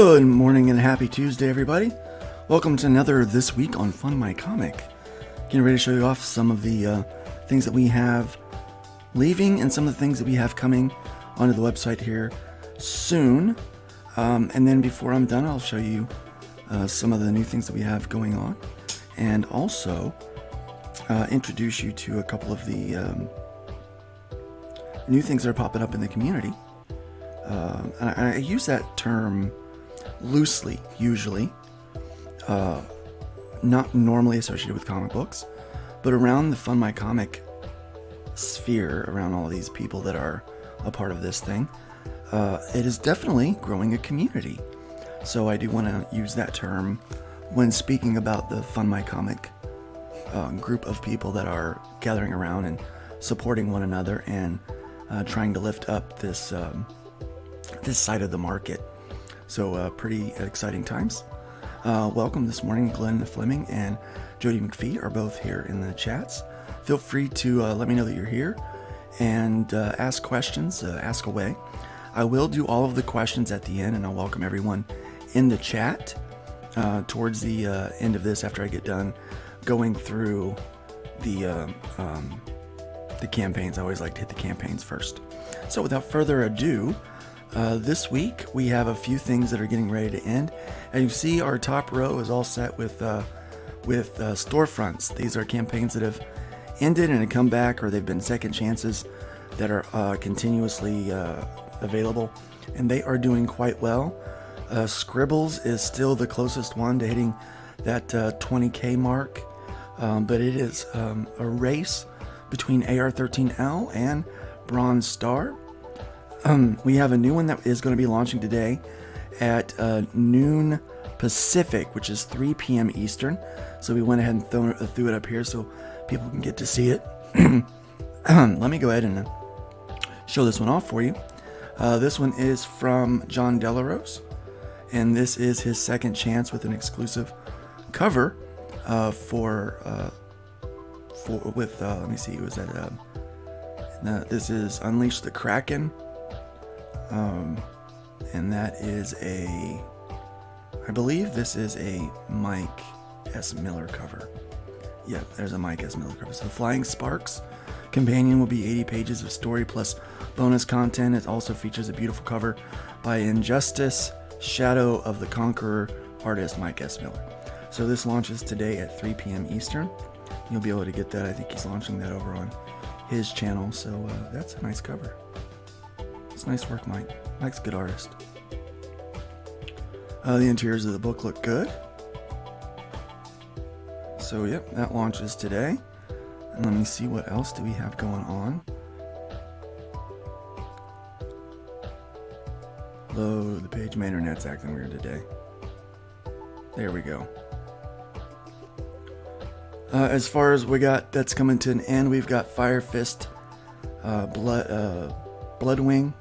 Good morning and happy Tuesday, everybody. Welcome to another This Week on FundMyComic. Getting ready to show you off some of the things that we have leaving and some of the things that we have coming onto the website here soon. And then before I'm done, I'll show you some of the new things that we have going on, and also introduce you to a couple of the new things that are popping up in the community. And I use that term loosely, usually, not normally associated with comic books, but around the FundMyComic sphere, around all these people that are a part of this thing, it is definitely growing a community. So I do want to use that term when speaking about the FundMyComic group of people that are gathering around and supporting one another and trying to lift up this this side of the market. So pretty exciting times. Welcome this morning. Glenn Fleming and Jody McPhee are both here in the chats. Feel free to let me know that you're here and ask questions, ask away. I will do all of the questions at the end, and I'll welcome everyone in the chat towards the end of this, after I get done going through the campaigns. I always like to hit the campaigns first. So without further ado, this week we have a few things that are getting ready to end. And you see our top row is all set with storefronts. These are campaigns that have ended and have come back, or they've been second chances that are continuously available, and they are doing quite well. Scribbles is still the closest one to hitting that 20K mark, but it is a race between AR-13L and Bronze Star. We have a new one that is going to be launching today at noon Pacific, which is 3 p.m. Eastern. So we went ahead and threw it up here so people can get to see it. Let me go ahead and show this one off for you. This one is from John Delarose, and this is his second chance with an exclusive cover let me see, was that this is Unleash the Kraken. And that is I believe this is a Mike S. Miller cover. Yeah, there's a Mike S. Miller cover. So the Flying Sparks companion will be 80 pages of story plus bonus content. It also features a beautiful cover by Injustice, Shadow of the Conqueror artist Mike S. Miller. So this launches today at 3 p.m. Eastern. You'll be able to get that. I think he's launching that over on his channel. So that's a nice cover. It's nice work, Mike. Mike's a good artist. The interiors of the book look good. So, yep, that launches today. And let me see, what else do we have going on. Load the page. My internet's acting weird today. There we go. As far as we got that's coming to an end, we've got Fire Fist, Bloodwing,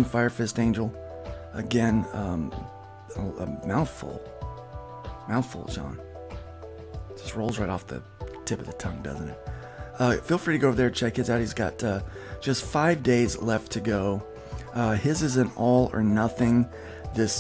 Fire Fist Angel. Again, a mouthful, John. Just rolls right off the tip of the tongue, doesn't it? Feel free to go over there and check his out. He's got just 5 days left to go. His is an all or nothing.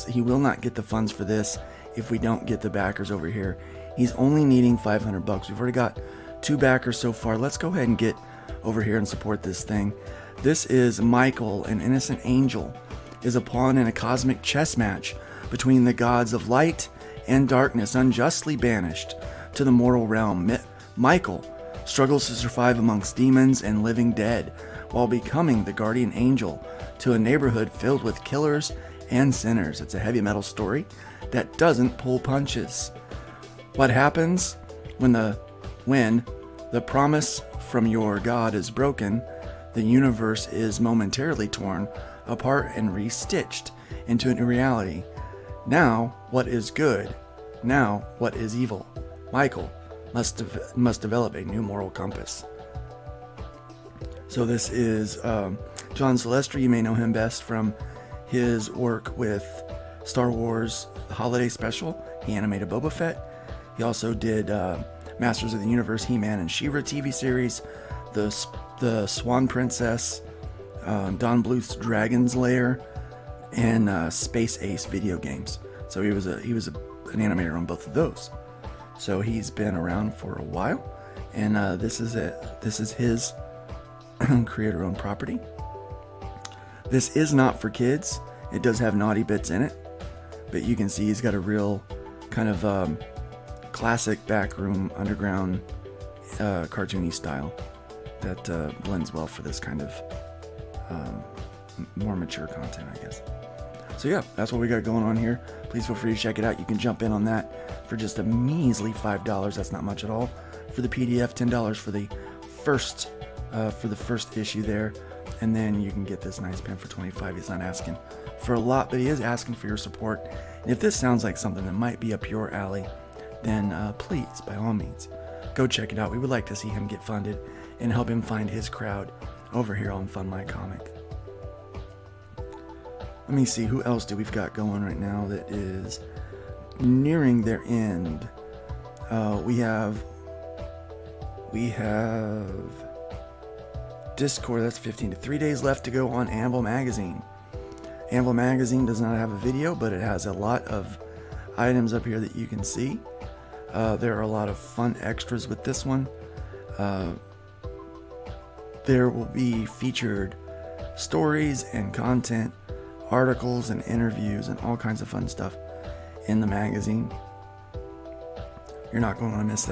He will not get the funds for this if we don't get the backers over here. He's only needing $500. We've already got 2 backers so far. Let's go ahead and get over here and support this thing. This is Michael, an innocent angel, is a pawn in a cosmic chess match between the gods of light and darkness, unjustly banished to the mortal realm. Michael struggles to survive amongst demons and living dead while becoming the guardian angel to a neighborhood filled with killers and sinners. It's a heavy metal story that doesn't pull punches. What happens when the promise from your God is broken? The universe is momentarily torn apart and restitched into a new reality. Now, what is good? Now, what is evil? Michael must develop a new moral compass. So this is John Silvestri. You may know him best from his work with Star Wars Holiday Special. He animated Boba Fett. He also did Masters of the Universe, He-Man and She-Ra TV series, the Swan Princess, Don Bluth's Dragon's Lair, and Space Ace video games. So he was an animator on both of those. So he's been around for a while, and this is his creator-owned property. This is not for kids. It does have naughty bits in it, but you can see he's got a real kind of classic backroom underground cartoony style that blends well for this kind of more mature content, I guess. So yeah, that's what we got going on here. Please feel free to check it out. You can jump in on that for just a measly $5. That's not much at all for the PDF. $10 for the first issue there, and then you can get this nice pen for $25. He's not asking for a lot, but he is asking for your support. And if this sounds like something that might be up your alley, then please, by all means, go check it out. We would like to see him get funded and help him find his crowd over here on FundMyComic. Let me see, who else do we've got going right now that is nearing their end? We have Discord. That's 15 to 3 days left to go on Anvil Magazine. Anvil Magazine does not have a video, but it has a lot of items up here that you can see. There are a lot of fun extras with this one. There will be featured stories and content, articles and interviews and all kinds of fun stuff in the magazine. You're not going to miss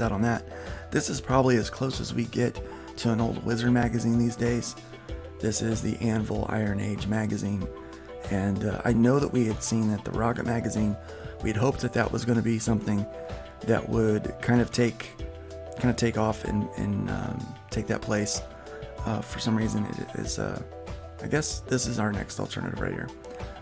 out on that. This is probably as close as we get to an old Wizard magazine these days. This is the Anvil Iron Age magazine, and I know that we had seen at the Rocket magazine, we'd hoped that that was going to be something that would kind of take off and take that place. For some reason, it is. I guess this is our next alternative right here.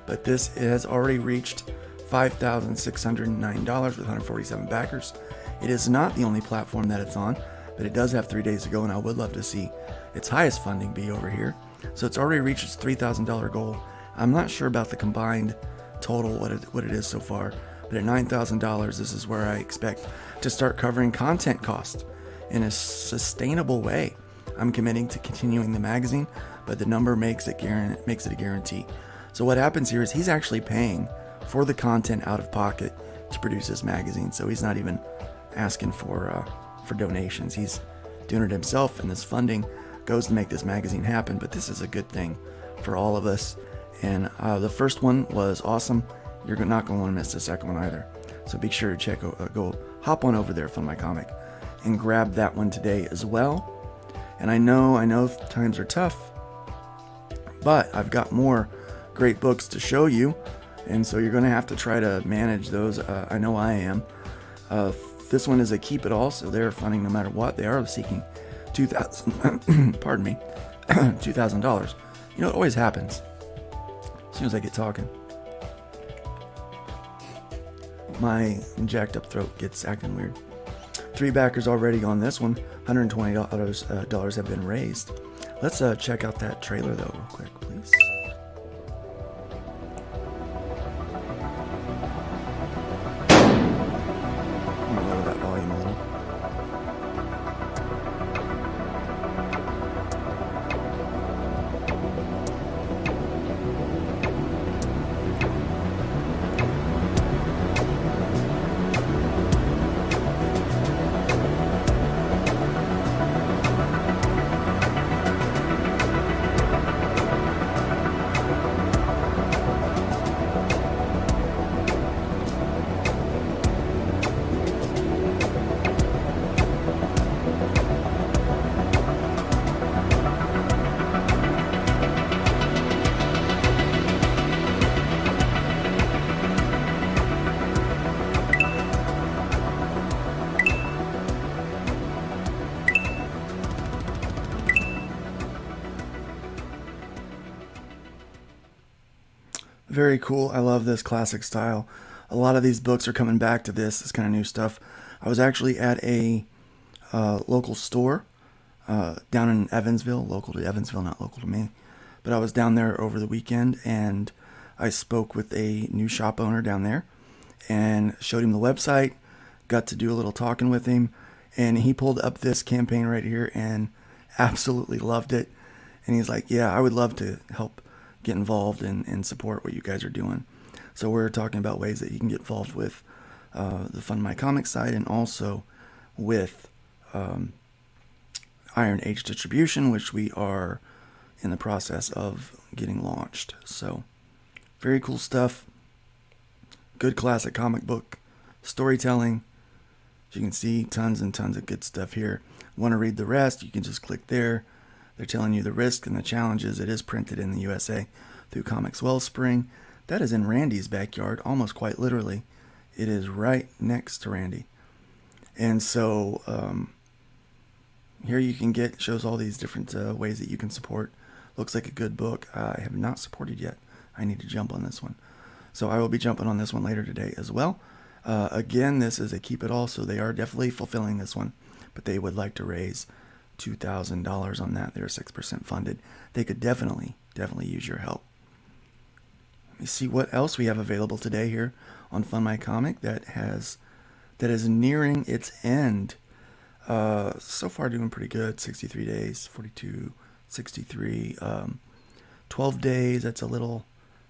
But this has already reached $5,609 with 147 backers. It is not the only platform that it's on, but it does have 3 days to go, and I would love to see its highest funding be over here. So it's already reached its $3,000 goal. I'm not sure about the combined total, what it is so far, but at $9,000, this is where I expect to start covering content costs in a sustainable way. I'm committing to continuing the magazine, but the number makes it a guarantee. So what happens here is he's actually paying for the content out of pocket to produce this magazine. So he's not even asking for donations. He's doing it himself, and this funding goes to make this magazine happen. But this is a good thing for all of us. And the first one was awesome. You're not going to want to miss the second one either. So be sure to go hop on over there, FundMyComic, and grab that one today as well. And I know times are tough, but I've got more great books to show you, and so you're going to have to try to manage those. I know I am. This one is a keep it all, so they're funding no matter what. They are seeking $2,000. You know, it always happens as soon as I get talking. My jacked up throat gets acting weird. 3 backers already on this one. $120 have been raised. Let's check out that trailer though real quick, please. I'm gonna lower that volume a little. Very cool. I love this classic style. A lot of these books are coming back to this kind of new stuff. I was actually at a local store down in Evansville, local to Evansville, not local to me. But I was down there over the weekend, and I spoke with a new shop owner down there and showed him the website, got to do a little talking with him, and he pulled up this campaign right here and absolutely loved it. And he's like, yeah, I would love to help get involved and support what you guys are doing. So we're talking about ways that you can get involved with the FundMyComic side, and also with Iron Age distribution, which we are in the process of getting launched. So very cool stuff. Good classic comic book storytelling. As you can see, tons and tons of good stuff here. Want to read the rest? You can just click there. They're telling you the risks and the challenges. It is printed in the USA through Comics Wellspring. That is in Randy's backyard, almost quite literally. It is right next to Randy. And so here you can get, shows all these different ways that you can support. Looks like a good book. I have not supported yet. I need to jump on this one. So I will be jumping on this one later today as well. Again, this is a keep it all, so they are definitely fulfilling this one. But they would like to raise $2,000 on that. They're 6% funded. They could definitely use your help. Let me see what else we have available today here on FundMyComic that is nearing its end. So far doing pretty good. 63 days, 42, 63, 12 days. That's a little,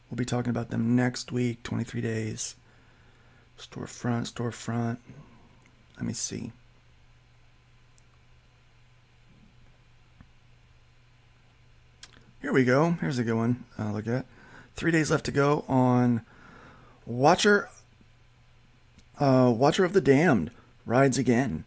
we'll be talking about them next week. 23 days. Storefront. Let me see. Here we go. Here's a good one. Look at 3 days left to go on Watcher of the Damned rides again.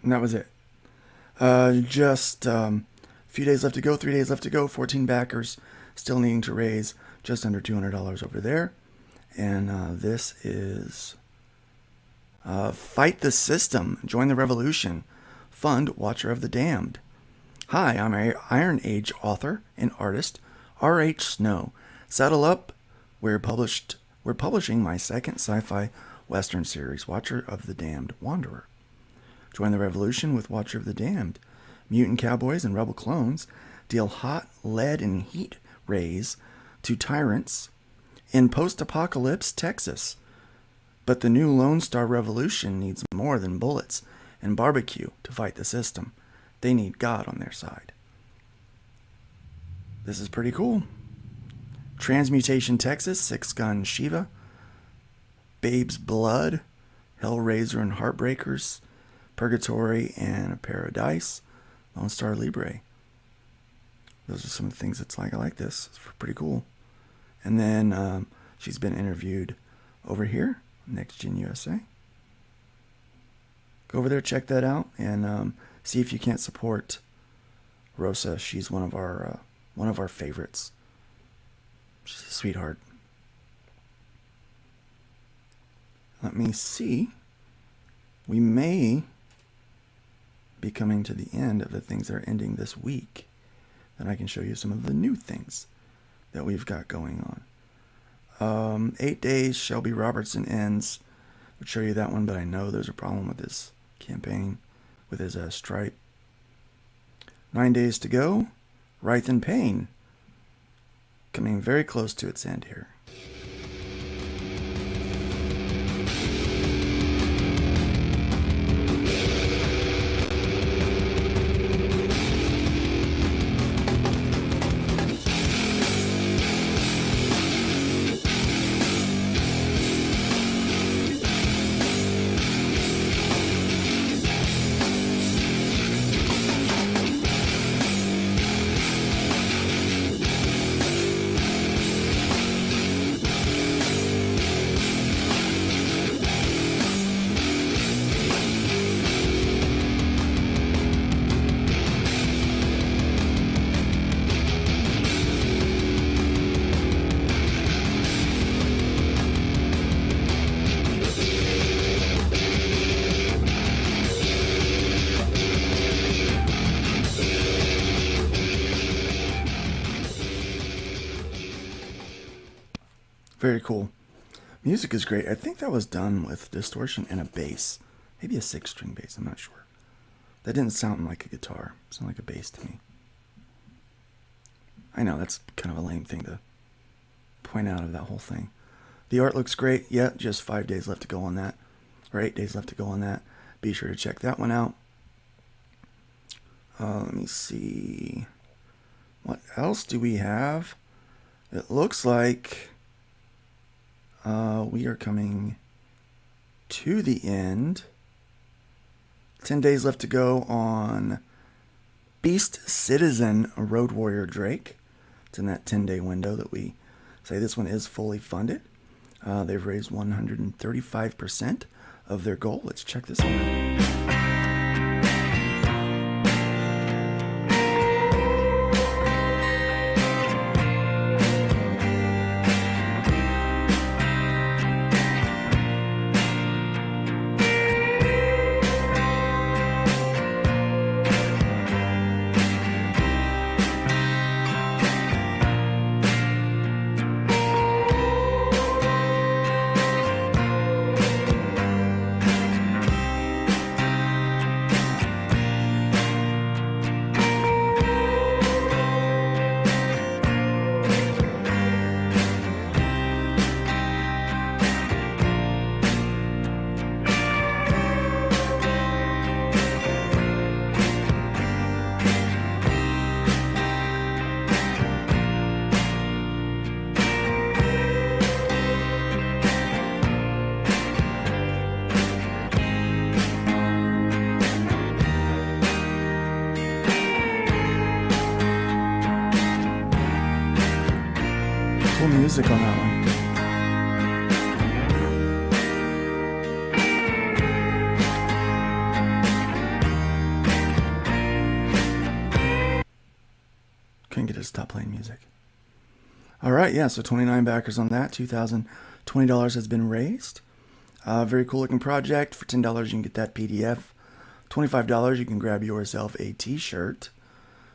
And that was it. Just a few days left to go, 3 days left to go, 14 backers, still needing to raise just under $200 over there. And this is Fight the System, Join the Revolution, Fund Watcher of the Damned. Hi, I'm Iron Age author and artist, R.H. Snow. Saddle up, we're publishing my second sci-fi western series, Watcher of the Damned, Wanderer. Join the revolution with Watcher of the Damned. Mutant cowboys and rebel clones deal hot lead and heat rays to tyrants in post-apocalypse Texas. But the new Lone Star Revolution needs more than bullets and barbecue to fight the system. They need God on their side. This is pretty cool. Transmutation Texas, Six Gun Shiva, Babe's Blood, Hellraiser and Heartbreakers, Purgatory and Paradise, Lone Star Libre. Those are some of the things it's like. I like this. It's pretty cool. And then she's been interviewed over here, Next Gen USA. Go over there, check that out, and see if you can't support Rosa. She's one of our favorites. She's a sweetheart. Let me see. We may be coming to the end of the things that are ending this week. Then I can show you some of the new things that we've got going on. 8 days, Shelby Robertson ends. I'll show you that one, but I know there's a problem with his campaign, with his stripe. 9 days to go, Writhe in Pain. Coming very close to its end here. Very cool. Music is great. I think that was done with distortion and a bass. Maybe a 6-string bass, I'm not sure. That didn't sound like a guitar. It sounded like a bass to me. I know, that's kind of a lame thing to point out of that whole thing. The art looks great. Yeah, just 5 days left to go on that. Or 8 days left to go on that. Be sure to check that one out. Let me see. What else do we have? It looks like we are coming to the end. 10 days left to go on Beast Citizen Road Warrior Drake. It's in that 10-day window that we say this one is fully funded. They've raised 135% of their goal. Let's check this one out. Cool music on that one. Couldn't get it to stop playing music. All right, yeah, so 29 backers on that. $2,020 has been raised. Very cool looking project. For $10, you can get that PDF. $25, you can grab yourself a t-shirt.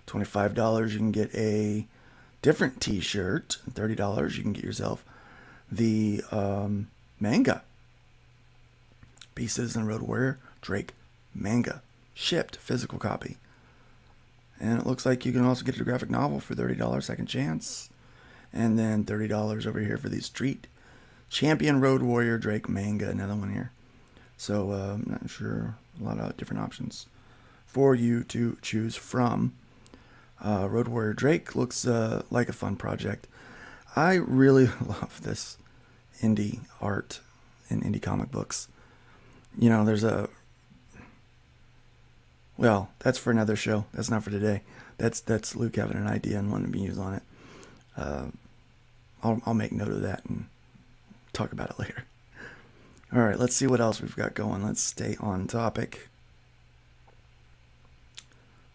$25, you can get a different t-shirt. $30, you can get yourself the manga. Beast Citizen Road Warrior Drake manga. Shipped, physical copy. And it looks like you can also get a graphic novel for $30, second chance. And then $30 over here for the Street Champion Road Warrior Drake manga, another one here. So I'm not sure, a lot of different options for you to choose from. Road Warrior Drake looks like a fun project. I really love this indie art and indie comic books. You know, there's a... Well, that's for another show. That's not for today. That's Luke having an idea and wanting to be used on it. I'll make note of that and talk about it later. All right, let's see what else we've got going. Let's stay on topic.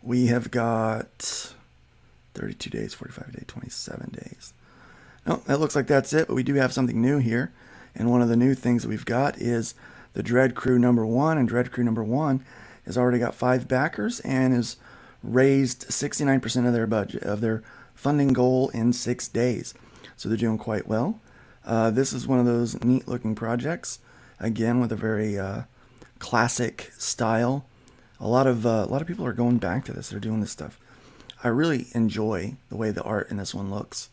We have got 32 days, 45 days, 27 days. No, that looks like that's it, but we do have something new here. And one of the new things that we've got is the Dread Crew #1. And Dread Crew #1 has already got 5 backers and has raised 69% of their budget, of their funding goal in 6 days. So they're doing quite well. This is one of those neat looking projects, again with a very classic style. A lot of people are going back to this. They're doing this stuff. I really enjoy the way the art in this one looks.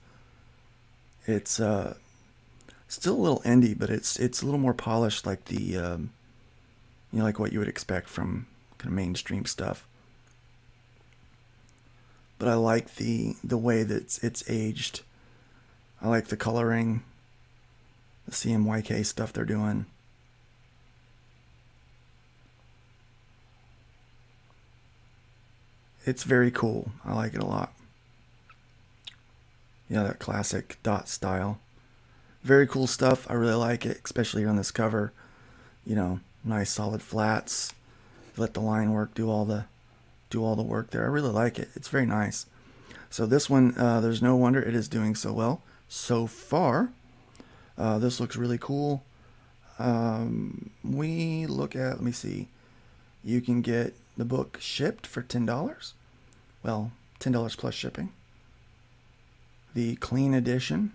It's still a little indie, but it's a little more polished, like the you know, like what you would expect from kind of mainstream stuff. But I like the way that it's aged. I like the coloring, the CMYK stuff they're doing. It's very cool. I like it a lot. Yeah, that classic dot style. Very cool stuff. I really like it, especially on this cover. You know, nice solid flats. Let the line work do all the work there. I really like it. It's very nice. So this one, there's no wonder it is doing so well so far. This looks really cool. We look at, let me see. You can get the book shipped for $10. Well, $10 plus shipping. The clean edition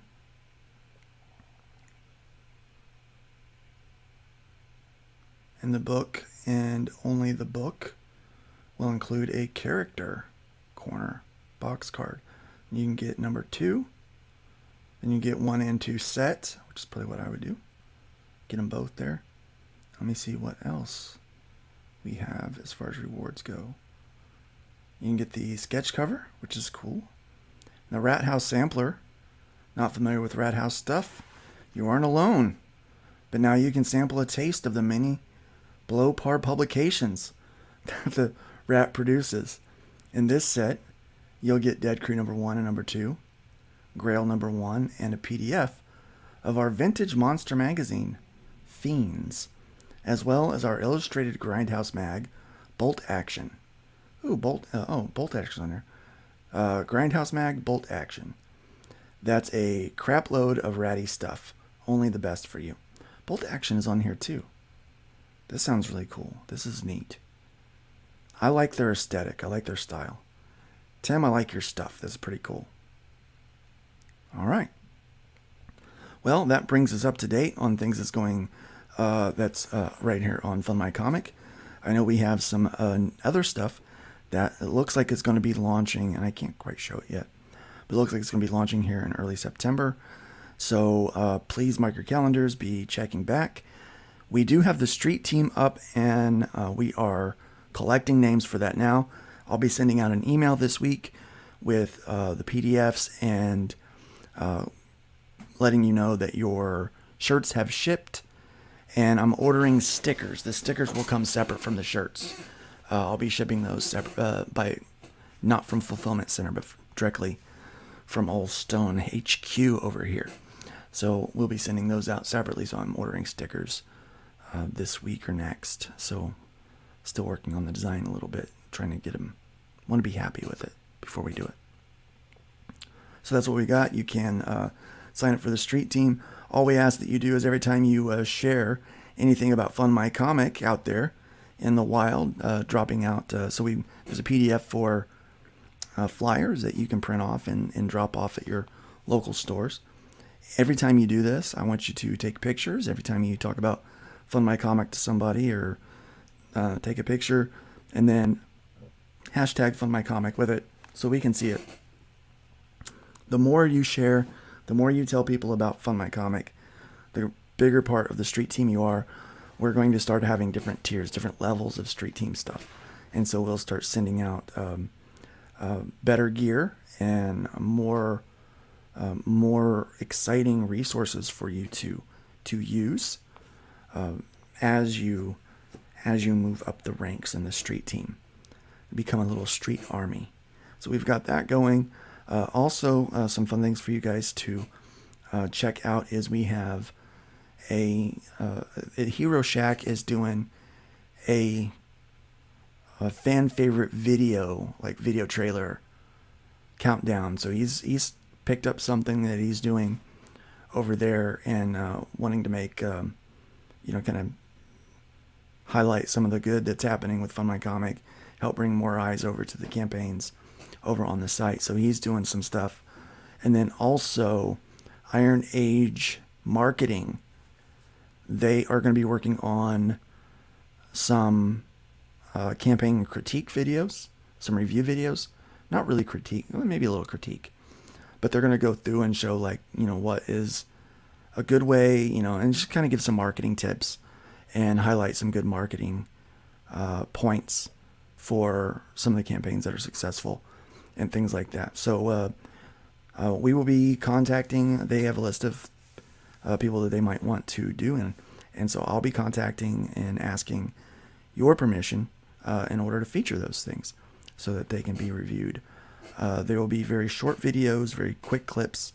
And the book, and only the book, will include a character corner box card. You can get number 2, then you get 1 and 2 set, which is probably what I would do. Get them both there. Let me see what else we have as far as rewards go. You can get the sketch cover, which is cool. The Rat House sampler. Not familiar with Rat House stuff? You aren't alone. But now you can sample a taste of the many below par publications that the Rat produces. In this set, you'll get Dead Crew number 1 and number 2, Grail number 1, and a PDF of our vintage monster magazine, Fiends, as well as our illustrated Grindhouse mag, Bolt Action. Ooh, Bolt Action's on there. Grindhouse mag, Bolt Action. That's a crap load of ratty stuff. Only the best for you. Bolt Action is on here too. This sounds really cool. This is neat. I like their aesthetic. I like their style. Tim, I like your stuff. This is pretty cool. All right. Well, that brings us up to date on things that's going, right here on FundMyComic. I know we have some other stuff that it looks like it's going to be launching, and I can't quite show it yet, but it looks like it's going to be launching here in early September. So please mark your calendars, be checking back. We do have the street team up, and we are collecting names for that now. I'll be sending out an email this week with the PDFs and letting you know that your shirts have shipped, and I'm ordering stickers. The stickers will come separate from the shirts. I'll be shipping those separate, not from Fulfillment Center, but directly from Old Stone HQ over here. So we'll be sending those out separately, so I'm ordering stickers this week or next. So still working on the design a little bit, trying to get them. Want to be happy with it before we do it. So that's what we got. You can sign up for the street team. All we ask that you do is every time you share anything about FundMyComic out there in the wild, dropping out. There's a PDF for flyers that you can print off and drop off at your local stores. Every time you do this, I want you to take pictures. Every time you talk about FundMyComic to somebody, or take a picture and then hashtag FundMyComic with it so we can see it. The more you share, the more you tell people about FundMyComic, the bigger part of the street team you are. We're going to start having different tiers, different levels of street team stuff. And so we'll start sending out better gear and more exciting resources for you to use as you move up the ranks in the street team. Become a little street army. So we've got that going. Also, some fun things for you guys to check out is we have a Hero Shack is doing a fan favorite video, like video trailer countdown. So he's picked up something that he's doing over there and wanting to make kind of highlight some of the good that's happening with FundMyComic, help bring more eyes over to the campaigns over on the site. So he's doing some stuff. And then also Iron Age Marketing, they are going to be working on some campaign critique videos, some review videos. Not really critique, maybe a little critique. But they're going to go through and show, like, what is a good way, and just kind of give some marketing tips and highlight some good marketing points for some of the campaigns that are successful and things like that. So we will be contacting, they have a list of people that they might want to do, and so I'll be contacting and asking your permission in order to feature those things so that they can be reviewed. There will be very short videos, very quick clips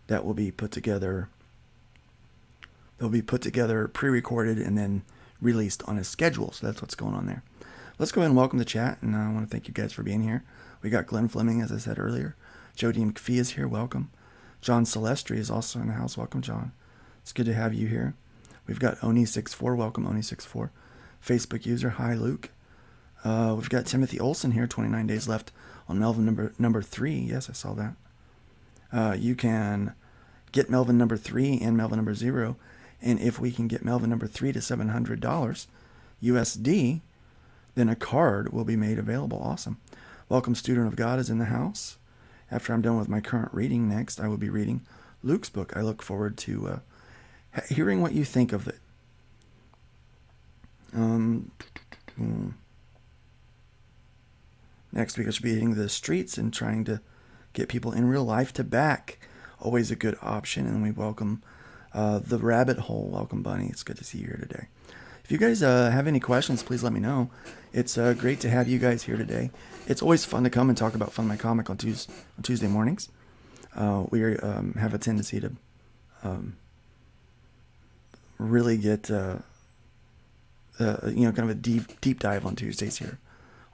that will be put together. They'll be put together, pre-recorded, and then released on a schedule. So that's what's going on there. Let's go ahead and welcome the chat, and I want to thank you guys for being here. We got Glenn Fleming, as I said earlier. Jody McPhee is here. Welcome. John Celestri is also in the house. Welcome, John. It's good to have you here. We've got Oni64. Welcome, Oni64. Facebook user. Hi, Luke. We've got Timothy Olson here. 29 days left on Melvin number 3. Yes, I saw that. You can get Melvin number 3 and Melvin number 0. And if we can get Melvin number 3 to $700, USD, then a card will be made available. Awesome. Welcome, Student of God is in the house. After I'm done with my current reading, next I will be reading Luke's book. I look forward to hearing what you think of it. Next week I should be hitting the streets and trying to get people in real life to back. Always a good option. And we welcome the Rabbit Hole. Welcome, Bunny. It's good to see you here today. If you guys have any questions, please let me know. It's great to have you guys here today. It's always fun to come and talk about FundMyComic on Tuesday mornings. We have a tendency to really get kind of a deep dive on Tuesdays here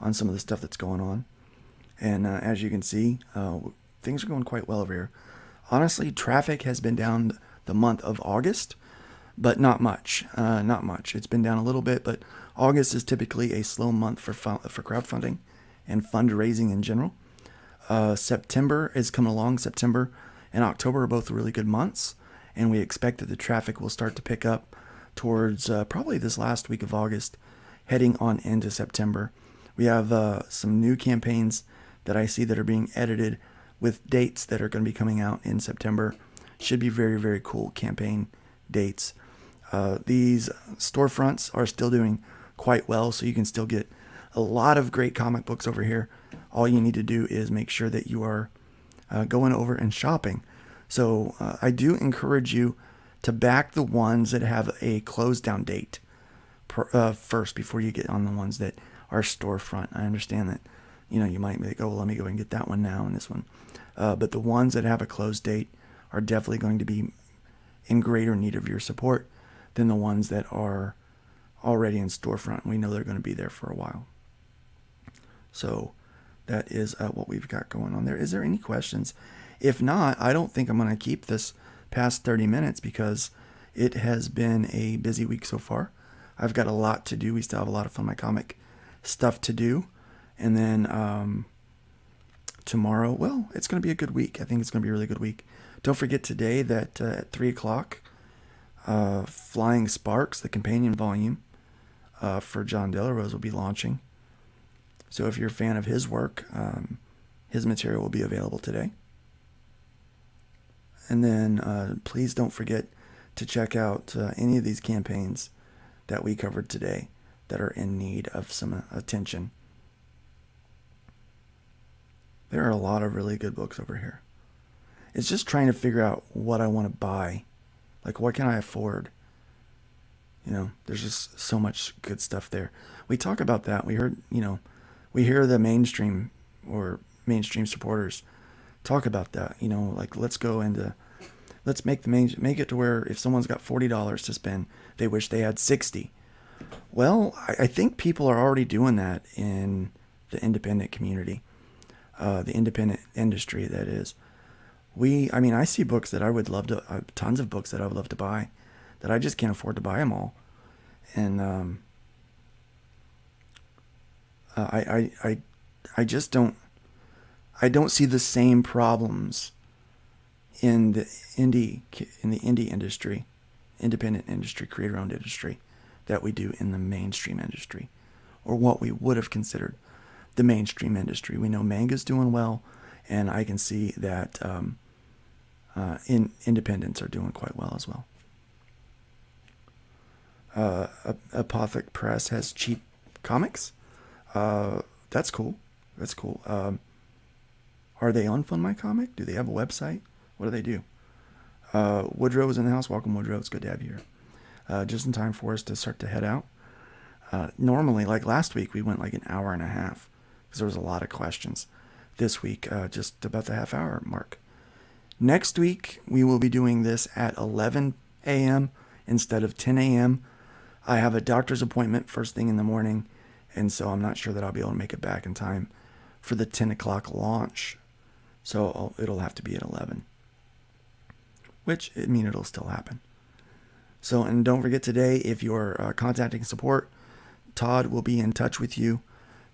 on some of the stuff that's going on. And as you can see, things are going quite well over here. Honestly, traffic has been down the month of August, but not much. Not much. It's been down a little bit, but August is typically a slow month for crowdfunding and fundraising in general. September is coming along. September and October are both really good months, and we expect that the traffic will start to pick up towards probably this last week of August, heading on into September. We have some new campaigns that I see that are being edited with dates that are going to be coming out in September. Should be very, very cool campaign dates. These storefronts are still doing quite well, so you can still get a lot of great comic books over here. All you need to do is make sure that you are going over and shopping. So I do encourage you to back the ones that have a close down date first before you get on the ones that are storefront. I understand that, you might be like, oh, let me go and get that one now and this one. But the ones that have a close date are definitely going to be in greater need of your support than the ones that are already in storefront. We know they're going to be there for a while. So that is what we've got going on there. Is there any questions? If not, I don't think I'm going to keep this past 30 minutes because it has been a busy week so far. I've got a lot to do. We still have a lot of FundMyComic stuff to do. And then tomorrow, well, it's going to be a good week. I think it's going to be a really good week. Don't forget today that at 3 o'clock, Flying Sparks, the companion volume for John Delarose, will be launching. So if you're a fan of his work, his material will be available today. And then please don't forget to check out any of these campaigns that we covered today that are in need of some attention. There are a lot of really good books over here. It's just trying to figure out what I want to buy. Like, what can I afford? There's just so much good stuff there. We talk about that. We heard, we hear the mainstream supporters talk about that. Like, let's make it to where if someone's got $40 to spend, they wish they had 60. Well, I think people are already doing that in the independent community, the independent industry, that is. I see books that I would love to, tons of books that I would love to buy, that I just can't afford to buy them all. And I just don't see the same problems in the indie industry, independent industry, creator-owned industry, that we do in the mainstream industry, or what we would have considered the mainstream industry. We know manga's doing well, and I can see that independents are doing quite well as well. Apothic Press has cheap comics. That's cool. Are they on FundMyComic? Do they have a website? What do they do? Woodrow is in the house. Welcome, Woodrow. It's good to have you here. Just in time for us to start to head out. Normally, like last week, we went like an hour and a half because there was a lot of questions. This week, just about the half-hour mark. Next week, we will be doing this at 11 a.m. instead of 10 a.m. I have a doctor's appointment first thing in the morning, and so I'm not sure that I'll be able to make it back in time for the 10 o'clock launch. So it'll have to be at 11, which, it'll still happen. So, and don't forget today, if you're contacting support, Todd will be in touch with you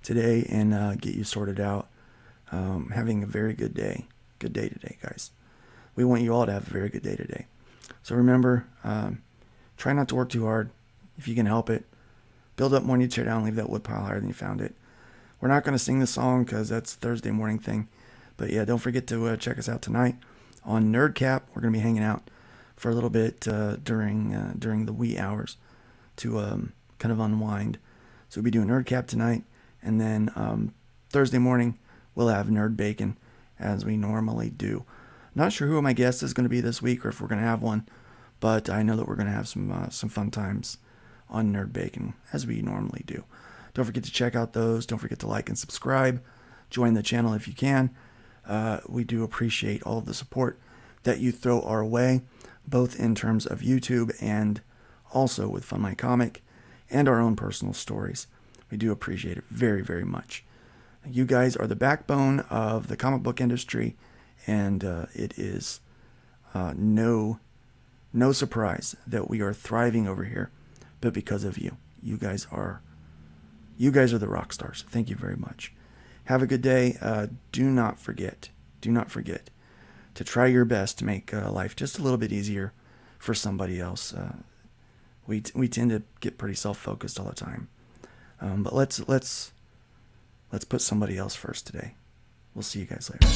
today and get you sorted out. Having a very good day. Good day today, guys. We want you all to have a very good day today. So remember, try not to work too hard if you can help it. Build up more than you tear down. Leave that wood pile higher than you found it. We're not going to sing the song because that's Thursday morning thing. But yeah, don't forget to check us out tonight on Nerdcap. We're going to be hanging out for a little bit during the wee hours to kind of unwind. So we'll be doing Nerdcap tonight. And then Thursday morning, we'll have Nerd Bacon as we normally do. Not sure who my guest is going to be this week or if we're going to have one. But I know that we're going to have some fun times on Nerd Bacon as we normally do. Don't forget to check out those. Don't forget to like and subscribe. Join the channel if you can. We do appreciate all of the support that you throw our way, both in terms of YouTube and also with FundMyComic and our own personal stories. We do appreciate it very, very much. You guys are the backbone of the comic book industry, and it is no surprise that we are thriving over here, but because of you. You guys are the rock stars. Thank you very much. Have a good day. Do not forget to try your best to make life just a little bit easier for somebody else. We tend to get pretty self-focused all the time, but let's put somebody else first today. We'll see you guys later.